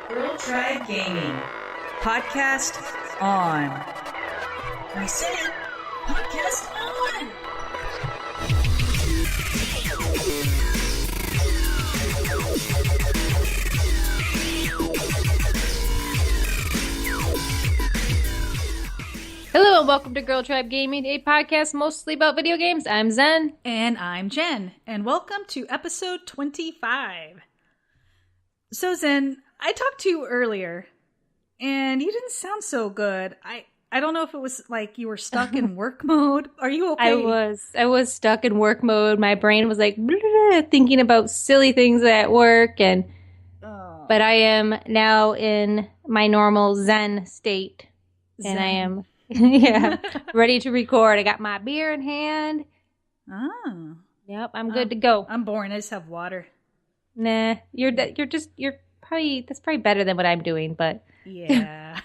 Girl Tribe Gaming. Podcast on. I said it. Podcast on. Hello and welcome to Girl Tribe Gaming, a podcast mostly about video games. I'm Zen. And I'm Jen. And welcome to episode 25. So Zen, I talked to you earlier, and you didn't sound so good. I don't know if it was like you were stuck in work mode. Are you okay? I was stuck in work mode. My brain was like thinking about silly things at work, but I am now in my normal Zen state. And I am ready to record. I got my beer in hand. Oh. Yep, I'm good to go. I'm boring. I just have water. Nah, that's probably better than what I'm doing, but yeah.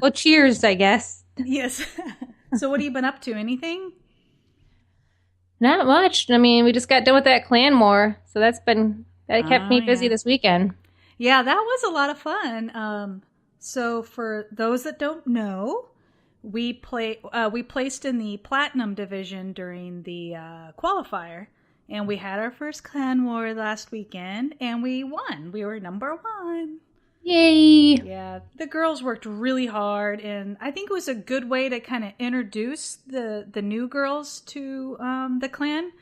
Well, cheers, I guess. Yes. So what have you been up to? Anything? Not much. I mean, we just got done with that clan war, so that kept me busy this weekend. Yeah, that was a lot of fun. So for those that don't know, we placed in the Platinum division during the qualifier, and we had our first clan war last weekend, and we won. We were number 1. Yay! Yeah, the girls worked really hard, and I think it was a good way to kind of introduce the new girls to the clan,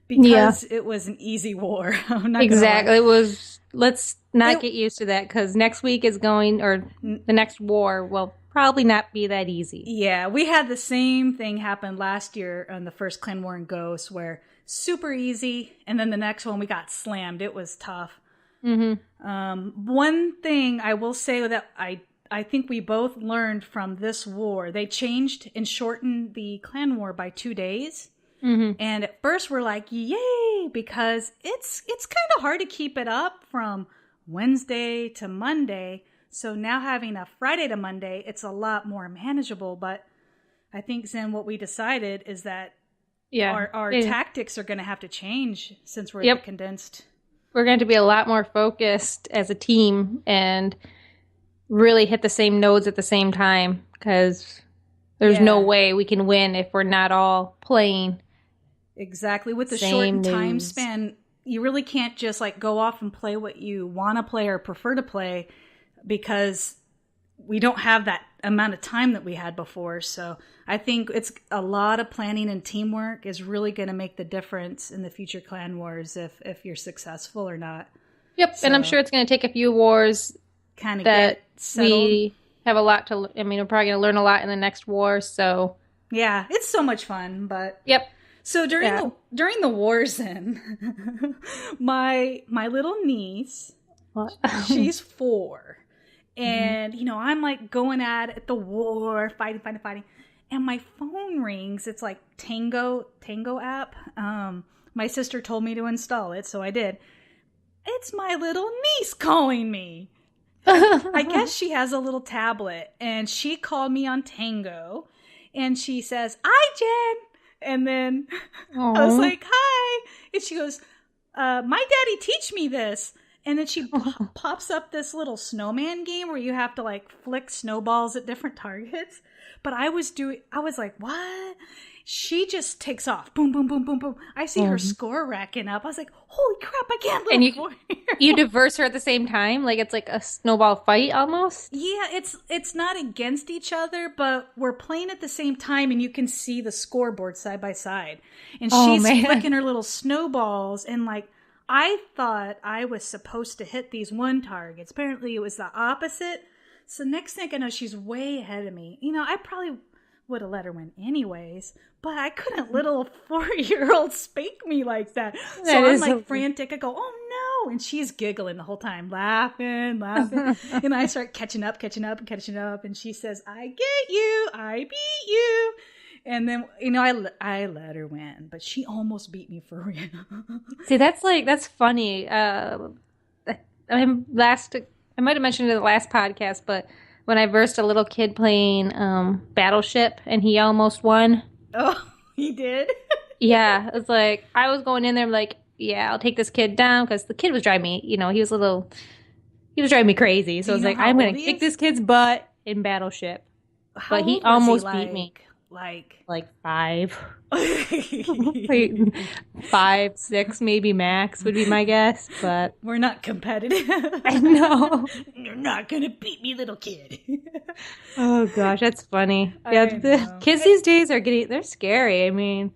because it was an easy war. Exactly. It was. Let's not get used to that, because next week is the next war will probably not be that easy. Yeah, we had the same thing happen last year on the first clan war in Ghosts, where super easy, and then the next one we got slammed. It was tough. Mm-hmm. One thing I will say that I think we both learned from this war, they changed and shortened the clan war by 2 days. Mm-hmm. And at first we're like, yay, because it's kind of hard to keep it up from Wednesday to Monday. So now having a Friday to Monday, it's a lot more manageable. But I think, Zen, what we decided is that our tactics are going to have to change since we're condensed. We're going to be a lot more focused as a team and really hit the same nodes at the same time, because there's no way we can win if we're not all playing. Exactly. With the shortened time span, you really can't just like go off and play what you want to play or prefer to play, because we don't have that amount of time that we had before. So I think it's a lot of planning and teamwork is really going to make the difference in the future clan wars if you're successful or not. Yep. So, and I'm sure it's going to take a few wars kind of that get settled. We have a lot to, I mean, we're probably going to learn a lot in the next war. So yeah, it's so much fun, but yep. So during the wars, then my little niece, she's 4, and I'm like going at the war, fighting, and my phone rings. It's like Tango app. My sister told me to install it, so I did. It's my little niece calling me. I guess she has a little tablet, and she called me on Tango, and she says, "Hi, Jen." And then I was like, hi. And she goes, my daddy teach me this. And then she pops up this little snowman game where you have to like flick snowballs at different targets. But I was like, what? She just takes off. Boom, boom, boom, boom, boom. I see her score racking up. I was like, holy crap, I can't live. And you diverse her at the same time? Like it's like a snowball fight almost? Yeah, it's not against each other, but we're playing at the same time, and you can see the scoreboard side by side. And she's flicking her little snowballs, and like, I thought I was supposed to hit these one targets. Apparently it was the opposite. So next thing I know, she's way ahead of me. I probably would have let her win anyways, but I couldn't little 4-year-old spank me like that. So I'm like frantic. I go, oh no. And she's giggling the whole time, laughing. And I start catching up. And she says, I get you. I beat you. And then, I let her win, but she almost beat me for real. See, that's funny. I might have mentioned it in the last podcast, but when I versed a little kid playing Battleship, and he almost won. Oh, he did? Yeah, it's like, I was going in there like, yeah, I'll take this kid down, because the kid was driving me, he was he was driving me crazy. So I was like, I'm going to kick this kid's butt in Battleship. But he almost beat me. Like 5. Like 5, 6 maybe max would be my guess, but we're not competitive. I know. You're not gonna beat me, little kid. Oh gosh, that's funny. Yeah, the kids these days they're scary. I mean,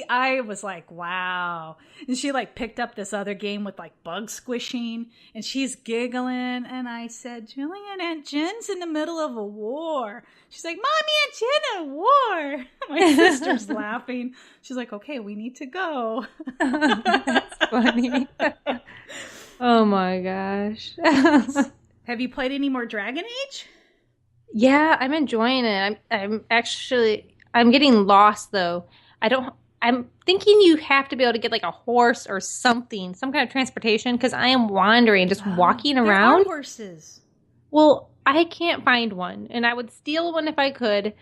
I was like, wow. And she like picked up this other game with like bug squishing, and she's giggling. And I said, Julian, Aunt Jen's in the middle of a war. She's like, Mommy, Aunt Jen in a war. My sister's laughing. She's like, okay, we need to go. That's funny. Oh my gosh. Have you played any more Dragon Age? Yeah, I'm enjoying it. I'm getting lost though. I'm thinking you have to be able to get like a horse or something, some kind of transportation, because I am wandering, just walking around. There are horses. Well, I can't find one, and I would steal one if I could.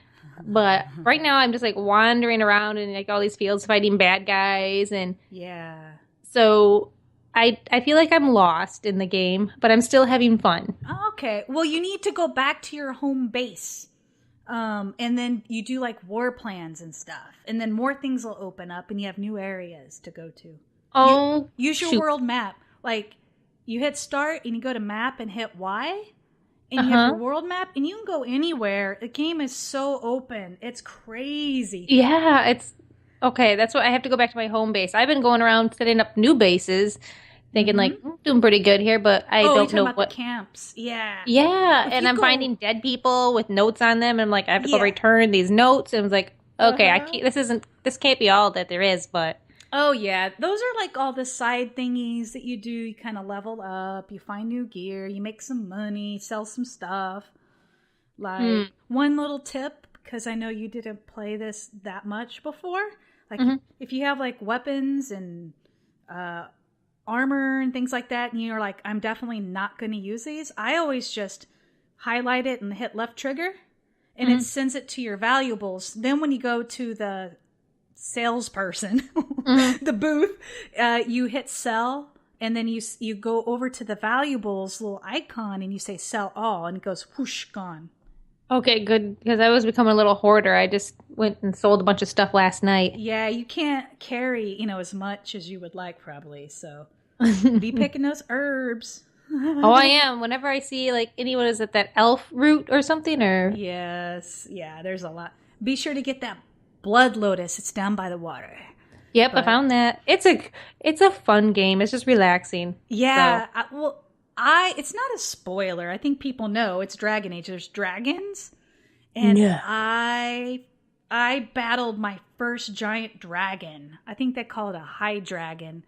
But right now I'm just like wandering around in like all these fields fighting bad guys, and yeah. So I feel like I'm lost in the game, but I'm still having fun. Okay. Well, you need to go back to your home base. And then you do like war plans and stuff. And then more things will open up and you have new areas to go to. Oh, use your world map. Like you hit start and you go to map and hit Y. And you have your world map and you can go anywhere. The game is so open. It's crazy. Yeah, it's okay. That's what I have to go back to my home base. I've been going around setting up new bases. Thinking like, I'm doing pretty good here, but I don't know about the camps. Yeah. Yeah, and I'm finding dead people with notes on them, and I'm like, I have to go return these notes, and I was like, okay, this can't be all that there is, but. Oh yeah, those are like all the side thingies that you do. You kind of level up, you find new gear, you make some money, sell some stuff. Like one little tip, because I know you didn't play this that much before. Like if you have like weapons and armor and things like that, and you're like, I'm definitely not going to use these, I always just highlight it and hit left trigger, and it sends it to your valuables. Then when you go to the salesperson, the booth, you hit sell, and then you go over to the valuables little icon, and you say sell all, and it goes whoosh, gone. Okay, good, because I was becoming a little hoarder. I just went and sold a bunch of stuff last night. Yeah, you can't carry, as much as you would like, probably, so be picking those herbs. Oh, I am. Whenever I see, like, anyone is at that elf root or something, or... Yes, yeah, there's a lot. Be sure to get that blood lotus. It's down by the water. Yep, I found that. It's a fun game. It's just relaxing. Yeah, so. It's not a spoiler. I think people know it's Dragon Age. There's dragons, and I battled my first giant dragon. I think they call it a high dragon.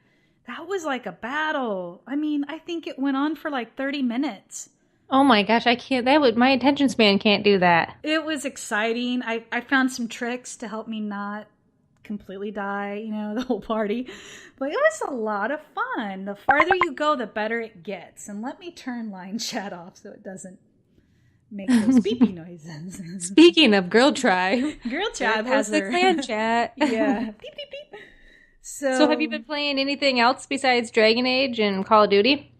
That was like a battle. I mean, I think it went on for like 30 minutes. Oh my gosh, I can't. My attention span can't do that. It was exciting. I found some tricks to help me not completely die, the whole party. But it was a lot of fun. The farther you go, the better it gets. And let me turn line chat off so it doesn't make those beepy noises. Speaking of Girl Tribe. Girl Tribe has their clan chat. Yeah. Beep, beep, beep. So have you been playing anything else besides Dragon Age and Call of Duty?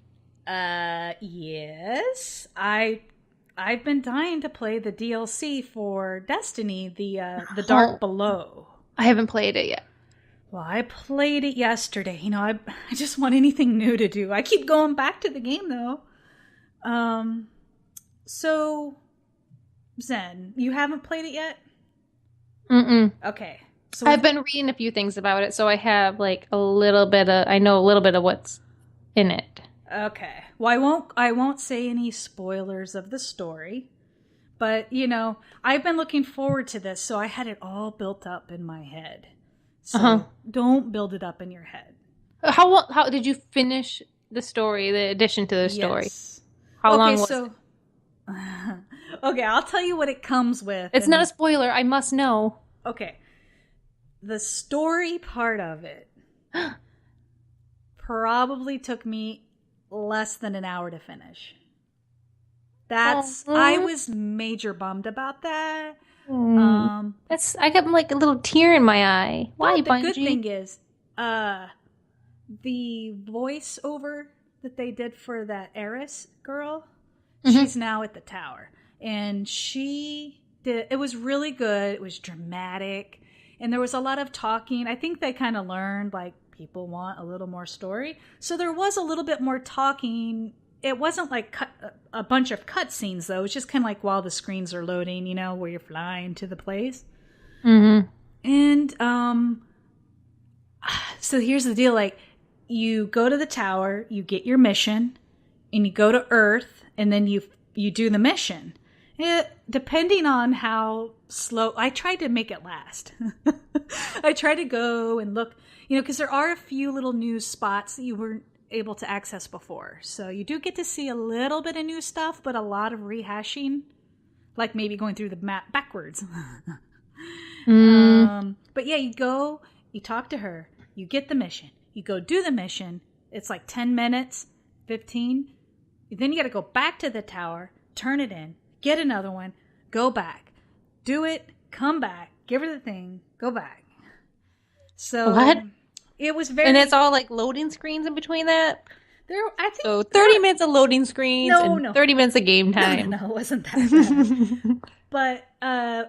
Yes. I've been dying to play the DLC for Destiny, the Dark Below. I haven't played it yet. Well, I played it yesterday. I just want anything new to do. I keep going back to the game, though. So, Zen, you haven't played it yet? Mm-mm. Okay. So I've been reading a few things about it, so I have, I know a little bit of what's in it. Okay. Well, I won't say any spoilers of the story. But, I've been looking forward to this, so I had it all built up in my head. So don't build it up in your head. How did you finish the story, the addition to the story? Yes. How long was it? Okay, I'll tell you what it comes with. It's not a spoiler. I must know. Okay. The story part of it probably took me less than an hour to finish. I was major bummed about that. I got like a little tear in my eye. Why, the Bungie? good thing is, the voiceover that they did for that Eris girl, Mm-hmm. she's now at the tower. And it was really good. It was dramatic. And there was a lot of talking. I think they kind of learned, like, people want a little more story. So there was a little bit more talking. It wasn't like a bunch of cutscenes, though. It was just kind of like while the screens are loading, you know, where you're flying to the place. Mm-hmm. And so here's the deal. Like, you go to the tower, you get your mission, and you go to Earth, and then you do the mission. Depending on how slow, I tried to make it last. I tried to go and look, you know, because there are a few little new spots that you weren't able to access before. So you do get to see a little bit of new stuff, but a lot of rehashing, like maybe going through the map backwards. But yeah, you go, you talk to her, you get the mission, you go do the mission. It's like 10 minutes, 15. Then you got to go back to the tower, turn it in, get another one, go back, do it, come back, give her the thing, go back. So what? It was very, and it's all like loading screens in between that. I think So 30 minutes of loading screens and 30 minutes of game time. No, it wasn't that bad. But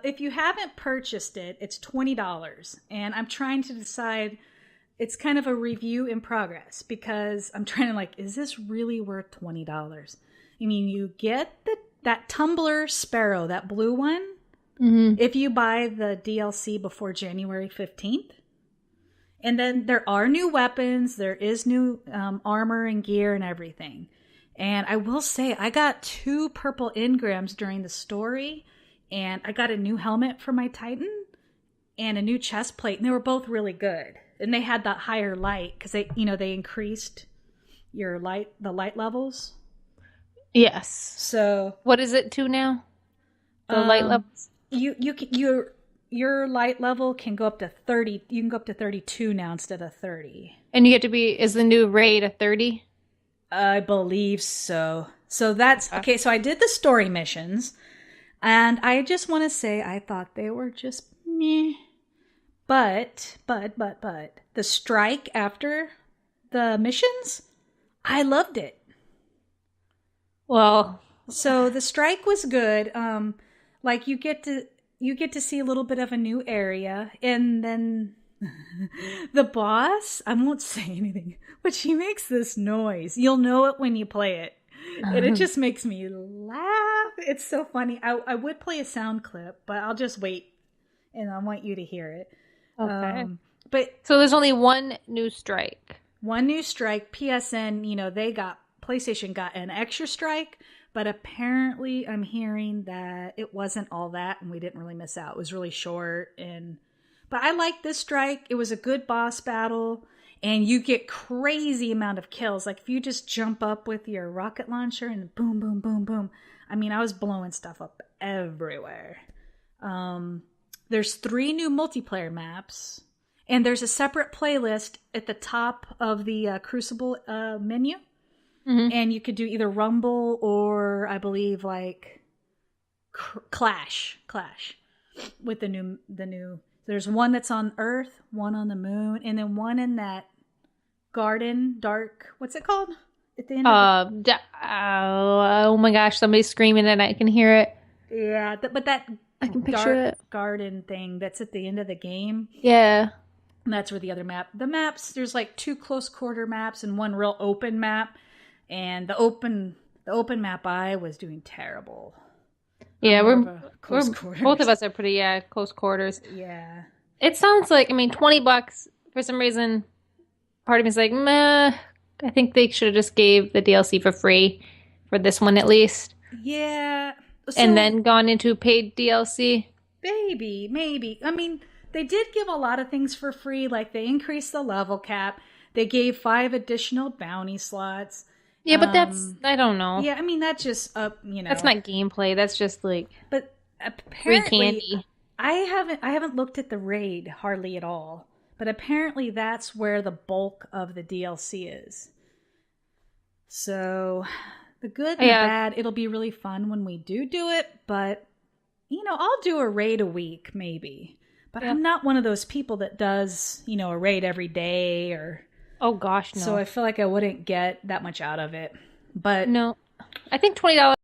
if you haven't purchased it, it's $20. And I'm trying to decide, it's kind of a review in progress because I'm trying to like, is this really worth $20? I mean, you get that Tumbler Sparrow, that blue one, if you buy the DLC before January 15th. And then there are new weapons. There is new armor and gear and everything. And I will say, I got 2 purple engrams during the story. And I got a new helmet for my Titan and a new chest plate. And they were both really good. And they had that higher light because they increased the light levels. Yes. So what is it to now? The light levels? Your light level can go up to 30. You can go up to 32 now instead of 30. And you get to is the new raid a 30? I believe so. So that's okay. So I did the story missions, and I just want to say I thought they were just meh. But the strike after the missions, I loved it. Well, so the strike was good. Like you get to see a little bit of a new area, and then the boss, I won't say anything, but she makes this noise. You'll know it when you play it. And it just makes me laugh. It's so funny. I would play a sound clip, but I'll just wait, and I want you to hear it. Okay. But so there's only one new strike. One new strike. PSN, PlayStation got an extra strike, but apparently I'm hearing that it wasn't all that, and we didn't really miss out. It was really short, but I liked this strike. It was a good boss battle, and you get crazy amount of kills. Like if you just jump up with your rocket launcher and boom, boom, boom, boom. I mean, I was blowing stuff up everywhere. There's 3 new multiplayer maps, and there's a separate playlist at the top of the Crucible menu. Mm-hmm. And you could do either Rumble or I believe like Clash with the new. There's one that's on Earth, one on the moon, and then one in that dark. What's it called? At the end. Oh my gosh! Somebody's screaming and I can hear it. Yeah, but that I can picture it. Garden thing that's at the end of the game. Yeah. And that's where the other map. The maps, there's like 2 close quarter maps and one real open map. And the open map I was doing terrible. Yeah, close quarters. Both of us are pretty close quarters. Yeah. It sounds like $20 for some reason. Part of me is like, meh. I think they should have just gave the DLC for free for this one at least. Yeah. And then gone into paid DLC. Maybe. I mean, they did give a lot of things for free. Like they increased the level cap. They gave 5 additional bounty slots. Yeah, but that's, I don't know. Yeah, I mean, that's just, That's not gameplay. That's just like but free candy. I haven't looked at the raid hardly at all. But apparently that's where the bulk of the DLC is. So, the good and the bad, it'll be really fun when we do it. But, I'll do a raid a week, maybe. But I'm not one of those people that does, a raid every day or... Oh gosh, no. So I feel like I wouldn't get that much out of it. But no, I think $20